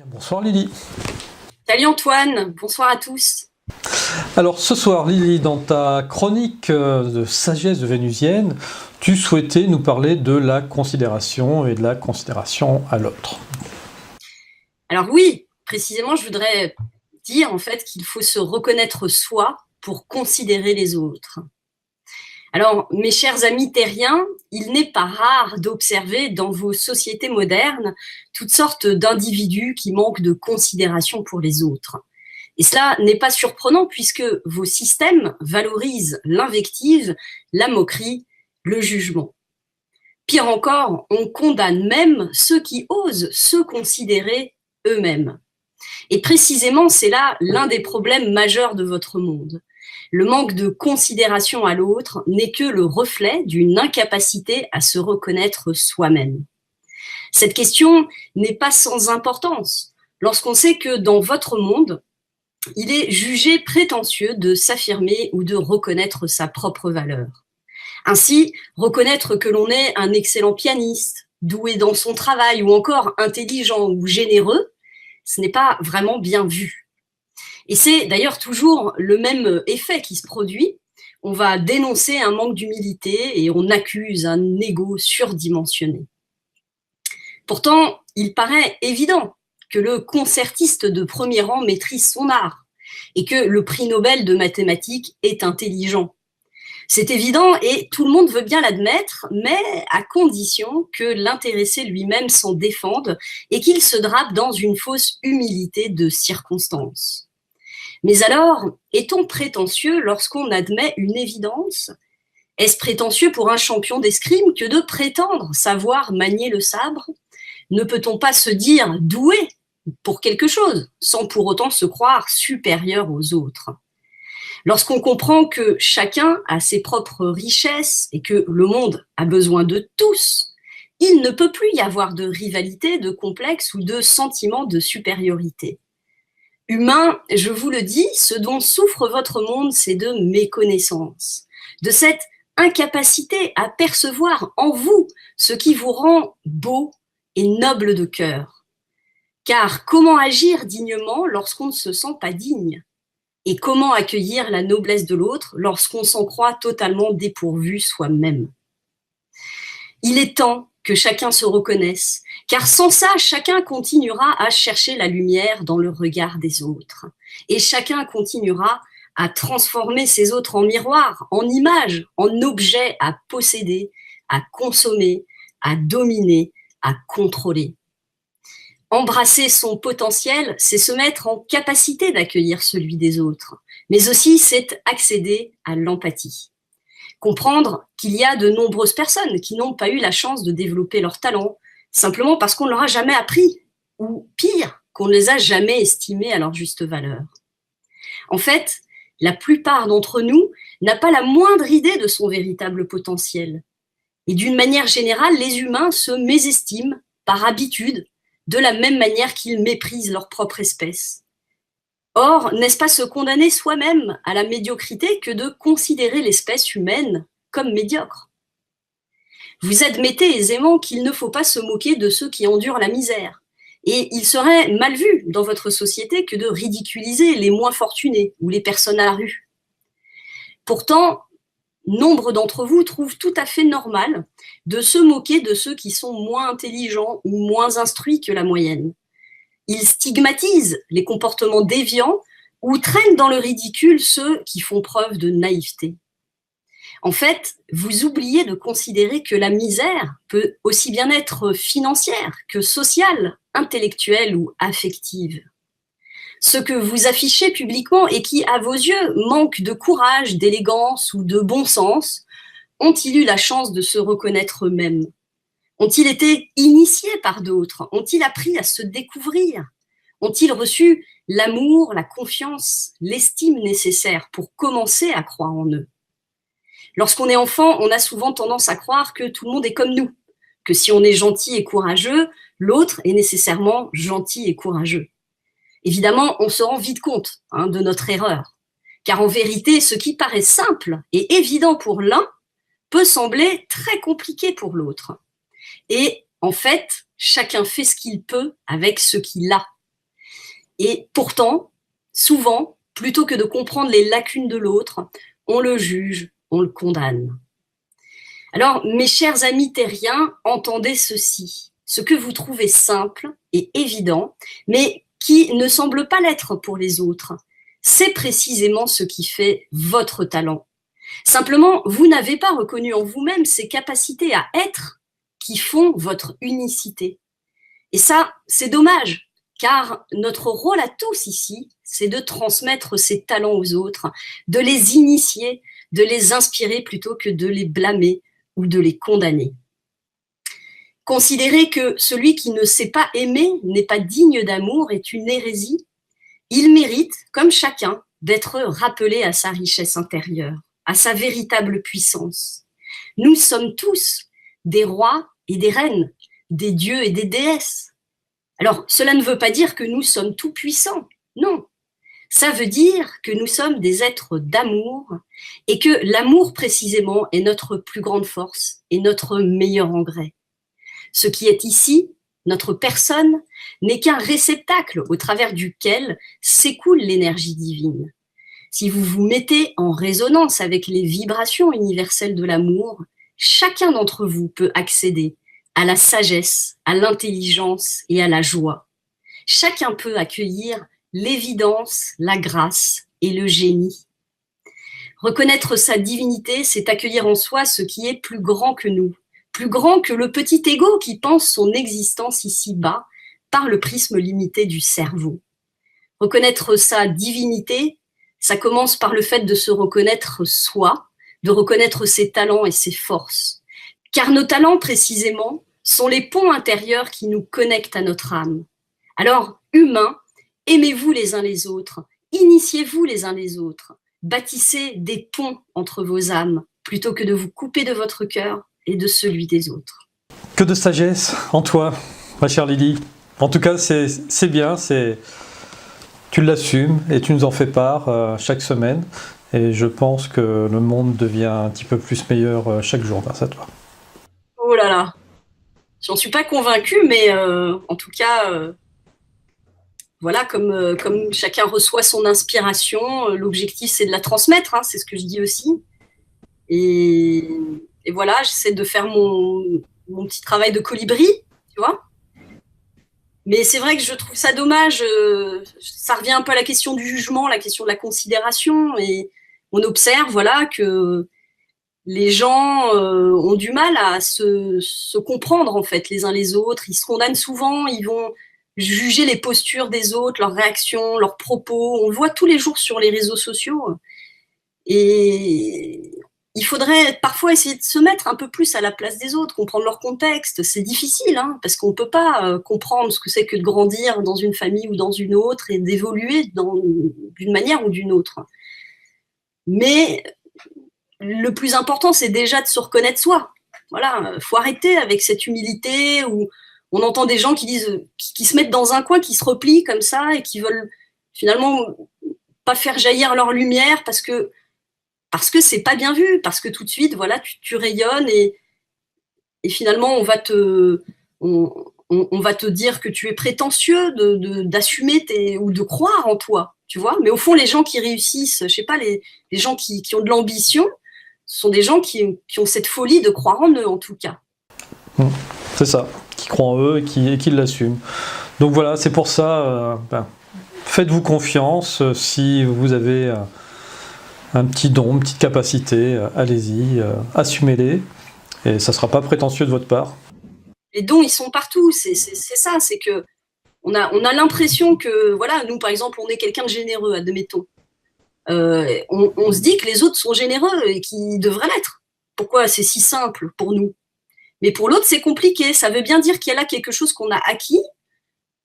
Bonsoir Lily. Salut Antoine, bonsoir à tous. Alors ce soir Lily, dans ta chronique de sagesse vénusienne, tu souhaitais nous parler de la considération et de la considération à l'autre. Alors oui, précisément je voudrais dire en fait qu'il faut se reconnaître soi pour considérer les autres. Alors mes chers amis terriens, il n'est pas rare d'observer dans vos sociétés modernes toutes sortes d'individus qui manquent de considération pour les autres. Et cela n'est pas surprenant puisque vos systèmes valorisent l'invective, la moquerie, le jugement. Pire encore, on condamne même ceux qui osent se considérer eux-mêmes. Et précisément, c'est là l'un des problèmes majeurs de votre monde. Le manque de considération à l'autre n'est que le reflet d'une incapacité à se reconnaître soi-même. Cette question n'est pas sans importance lorsqu'on sait que dans votre monde, il est jugé prétentieux de s'affirmer ou de reconnaître sa propre valeur. Ainsi, reconnaître que l'on est un excellent pianiste, doué dans son travail ou encore intelligent ou généreux, ce n'est pas vraiment bien vu. Et c'est d'ailleurs toujours le même effet qui se produit. On va dénoncer un manque d'humilité et on accuse un ego surdimensionné. Pourtant, il paraît évident que le concertiste de premier rang maîtrise son art et que le prix Nobel de mathématiques est intelligent. C'est évident et tout le monde veut bien l'admettre, mais à condition que l'intéressé lui-même s'en défende et qu'il se drape dans une fausse humilité de circonstance. Mais alors, est-on prétentieux lorsqu'on admet une évidence ? Est-ce prétentieux pour un champion d'escrime que de prétendre savoir manier le sabre ? Ne peut-on pas se dire doué pour quelque chose, sans pour autant se croire supérieur aux autres ? Lorsqu'on comprend que chacun a ses propres richesses et que le monde a besoin de tous, il ne peut plus y avoir de rivalité, de complexe ou de sentiment de supériorité. Humain, je vous le dis, ce dont souffre votre monde, c'est de méconnaissance, de cette incapacité à percevoir en vous ce qui vous rend beau et noble de cœur. Car comment agir dignement lorsqu'on ne se sent pas digne ? Et comment accueillir la noblesse de l'autre lorsqu'on s'en croit totalement dépourvu soi-même ? Il est temps que chacun se reconnaisse, car sans ça, chacun continuera à chercher la lumière dans le regard des autres. Et chacun continuera à transformer ces autres en miroir, en image, en objet à posséder, à consommer, à dominer, à contrôler. Embrasser son potentiel, c'est se mettre en capacité d'accueillir celui des autres, mais aussi c'est accéder à l'empathie. Comprendre qu'il y a de nombreuses personnes qui n'ont pas eu la chance de développer leur talent, simplement parce qu'on ne leur a jamais appris, ou pire, qu'on ne les a jamais estimés à leur juste valeur. En fait, la plupart d'entre nous n'a pas la moindre idée de son véritable potentiel. Et d'une manière générale, les humains se mésestiment par habitude, de la même manière qu'ils méprisent leur propre espèce. Or, n'est-ce pas se condamner soi-même à la médiocrité que de considérer l'espèce humaine comme médiocre ? Vous admettez aisément qu'il ne faut pas se moquer de ceux qui endurent la misère, et il serait mal vu dans votre société que de ridiculiser les moins fortunés ou les personnes à la rue. Pourtant, nombre d'entre vous trouvent tout à fait normal de se moquer de ceux qui sont moins intelligents ou moins instruits que la moyenne. Ils stigmatisent les comportements déviants ou traînent dans le ridicule ceux qui font preuve de naïveté. En fait, vous oubliez de considérer que la misère peut aussi bien être financière que sociale, intellectuelle ou affective. Ce que vous affichez publiquement et qui, à vos yeux, manque de courage, d'élégance ou de bon sens, ont-ils eu la chance de se reconnaître eux-mêmes ? Ont-ils été initiés par d'autres ? Ont-ils appris à se découvrir ? Ont-ils reçu l'amour, la confiance, l'estime nécessaire pour commencer à croire en eux ? Lorsqu'on est enfant, on a souvent tendance à croire que tout le monde est comme nous, que si on est gentil et courageux, l'autre est nécessairement gentil et courageux. Évidemment, on se rend vite compte de notre erreur, car en vérité, ce qui paraît simple et évident pour l'un peut sembler très compliqué pour l'autre. Et en fait, chacun fait ce qu'il peut avec ce qu'il a. Et pourtant, souvent, plutôt que de comprendre les lacunes de l'autre, on le juge, on le condamne. Alors, mes chers amis terriens, entendez ceci. Ce que vous trouvez simple et évident, mais qui ne semble pas l'être pour les autres, c'est précisément ce qui fait votre talent. Simplement, vous n'avez pas reconnu en vous-même ces capacités à être qui font votre unicité. Et ça, c'est dommage, car notre rôle à tous ici, c'est de transmettre ces talents aux autres, de les initier, de les inspirer plutôt que de les blâmer ou de les condamner. Considérer que celui qui ne sait pas aimer n'est pas digne d'amour est une hérésie. Il mérite, comme chacun, d'être rappelé à sa richesse intérieure, à sa véritable puissance. Nous sommes tous des rois et des reines, des dieux et des déesses. Alors, cela ne veut pas dire que nous sommes tout puissants, non. Ça veut dire que nous sommes des êtres d'amour et que l'amour précisément est notre plus grande force et notre meilleur engrais. Ce qui est ici, notre personne, n'est qu'un réceptacle au travers duquel s'écoule l'énergie divine. Si vous vous mettez en résonance avec les vibrations universelles de l'amour, chacun d'entre vous peut accéder à la sagesse, à l'intelligence et à la joie. Chacun peut accueillir l'évidence, la grâce et le génie. Reconnaître sa divinité, c'est accueillir en soi ce qui est plus grand que nous, plus grand que le petit ego qui pense son existence ici-bas par le prisme limité du cerveau. Reconnaître sa divinité, ça commence par le fait de se reconnaître soi, de reconnaître ses talents et ses forces. Car nos talents, précisément, sont les ponts intérieurs qui nous connectent à notre âme. Alors, humains, aimez-vous les uns les autres, initiez-vous les uns les autres, bâtissez des ponts entre vos âmes, plutôt que de vous couper de votre cœur et de celui des autres. Que de sagesse en toi, ma chère Lily. En tout cas, c'est bien, tu l'assumes et tu nous en fais part chaque semaine. Et je pense que le monde devient un petit peu plus meilleur chaque jour grâce à toi. Oh là là, j'en suis pas convaincue, mais en tout cas, voilà, comme chacun reçoit son inspiration, l'objectif c'est de la transmettre, hein, c'est ce que je dis aussi. Et voilà, j'essaie de faire mon petit travail de colibri, tu vois. Mais c'est vrai que je trouve ça dommage, ça revient un peu à la question du jugement, la question de la considération, et on observe, voilà, que les gens ont du mal à se comprendre, en fait, les uns les autres. Ils se condamnent souvent, ils vont juger les postures des autres, leurs réactions, leurs propos. On le voit tous les jours sur les réseaux sociaux. Et il faudrait parfois essayer de se mettre un peu plus à la place des autres, comprendre leur contexte. C'est difficile, hein, parce qu'on ne peut pas comprendre ce que c'est que de grandir dans une famille ou dans une autre et d'évoluer d'une manière ou d'une autre. Mais le plus important, c'est déjà de se reconnaître soi. Voilà, faut arrêter avec cette humilité où on entend des gens qui se mettent dans un coin, qui se replient comme ça et qui veulent finalement pas faire jaillir leur lumière parce que c'est pas bien vu, parce que tout de suite, voilà, tu rayonnes et finalement on va te dire que tu es prétentieux d'assumer ou de croire en toi, tu vois. Mais au fond, les gens qui réussissent, je sais pas, les gens qui ont de l'ambition, ce sont des gens qui ont cette folie de croire en eux, en tout cas. C'est ça, qui croient en eux et qui l'assument. Donc voilà, c'est pour ça, faites-vous confiance. Si vous avez un petit don, une petite capacité, allez-y, assumez-les. Et ça ne sera pas prétentieux de votre part. Les dons, ils sont partout, c'est ça, c'est que on a l'impression que, voilà, nous, par exemple, on est quelqu'un de généreux, admettons. On se dit que les autres sont généreux et qu'ils devraient l'être. Pourquoi? C'est si simple pour nous. Mais pour l'autre, c'est compliqué. Ça veut bien dire qu'il y a là quelque chose qu'on a acquis,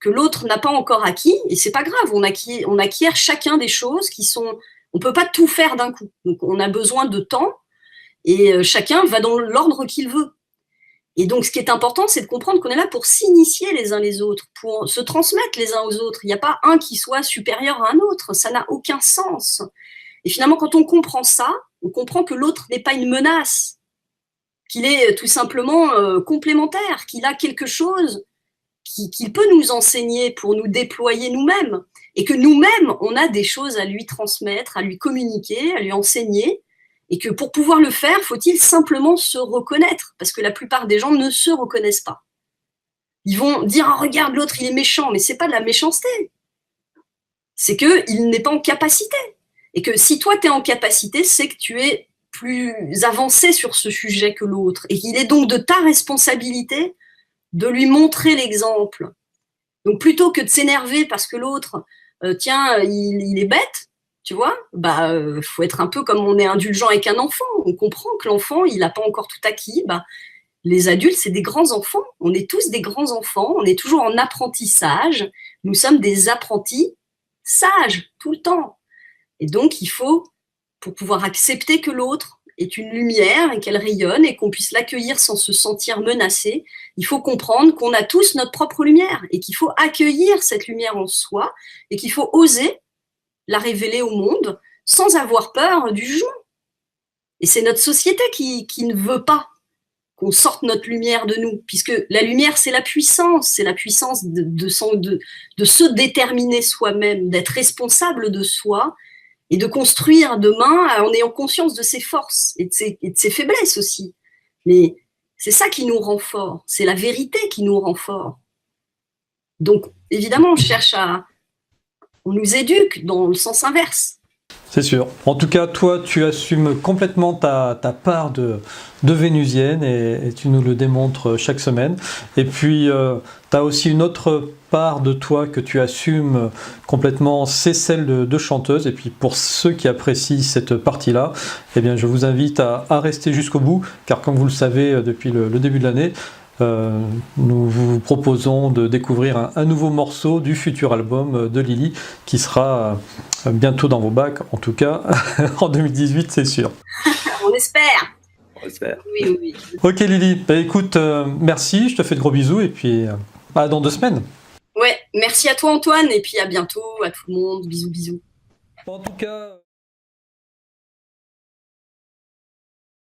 que l'autre n'a pas encore acquis, et c'est pas grave. On acquiert chacun des choses qui sont... On peut pas tout faire d'un coup. Donc, on a besoin de temps, et chacun va dans l'ordre qu'il veut. Et donc, ce qui est important, c'est de comprendre qu'on est là pour s'initier les uns les autres, pour se transmettre les uns aux autres. Il n'y a pas un qui soit supérieur à un autre. Ça n'a aucun sens. Et finalement, quand on comprend ça, on comprend que l'autre n'est pas une menace, qu'il est tout simplement complémentaire, qu'il a quelque chose qu'il peut nous enseigner pour nous déployer nous-mêmes, et que nous-mêmes, on a des choses à lui transmettre, à lui communiquer, à lui enseigner, et que pour pouvoir le faire, faut-il simplement se reconnaître, parce que la plupart des gens ne se reconnaissent pas. Ils vont dire « Oh, regarde, l'autre, il est méchant », mais c'est pas de la méchanceté. C'est qu'il n'est pas en capacité. Et que si toi, tu es en capacité, c'est que tu es plus avancé sur ce sujet que l'autre. Et qu'il est donc de ta responsabilité de lui montrer l'exemple. Donc plutôt que de s'énerver parce que l'autre, tiens, il est bête, tu vois, faut être un peu comme on est indulgent avec un enfant. On comprend que l'enfant, il n'a pas encore tout acquis. Les adultes, c'est des grands enfants. On est tous des grands enfants. On est toujours en apprentissage. Nous sommes des apprentis sages tout le temps. Et donc, il faut, pour pouvoir accepter que l'autre est une lumière et qu'elle rayonne et qu'on puisse l'accueillir sans se sentir menacé, il faut comprendre qu'on a tous notre propre lumière et qu'il faut accueillir cette lumière en soi et qu'il faut oser la révéler au monde sans avoir peur du jugement. Et c'est notre société qui ne veut pas qu'on sorte notre lumière de nous, puisque la lumière, c'est la puissance de se déterminer soi-même, d'être responsable de soi et de construire demain en ayant conscience de ses forces et de ses faiblesses aussi. Mais c'est ça qui nous rend forts, c'est la vérité qui nous rend forts. Donc, évidemment, on nous éduque dans le sens inverse. C'est sûr. En tout cas, toi, tu assumes complètement ta part de vénusienne et tu nous le démontres chaque semaine. Et puis, tu as aussi une autre part de toi que tu assumes complètement, c'est celle de chanteuse. Et puis, pour ceux qui apprécient cette partie-là, eh bien, je vous invite à rester jusqu'au bout, car comme vous le savez, depuis le début de l'année, nous vous proposons de découvrir un nouveau morceau du futur album de Lily qui sera bientôt dans vos bacs, en tout cas en 2018, c'est sûr. On espère. On espère. Oui, oui. Ok Lily, écoute, merci, je te fais de gros bisous et puis à dans 2 semaines. Ouais, merci à toi Antoine et puis à bientôt à tout le monde. Bisous, bisous. En tout cas...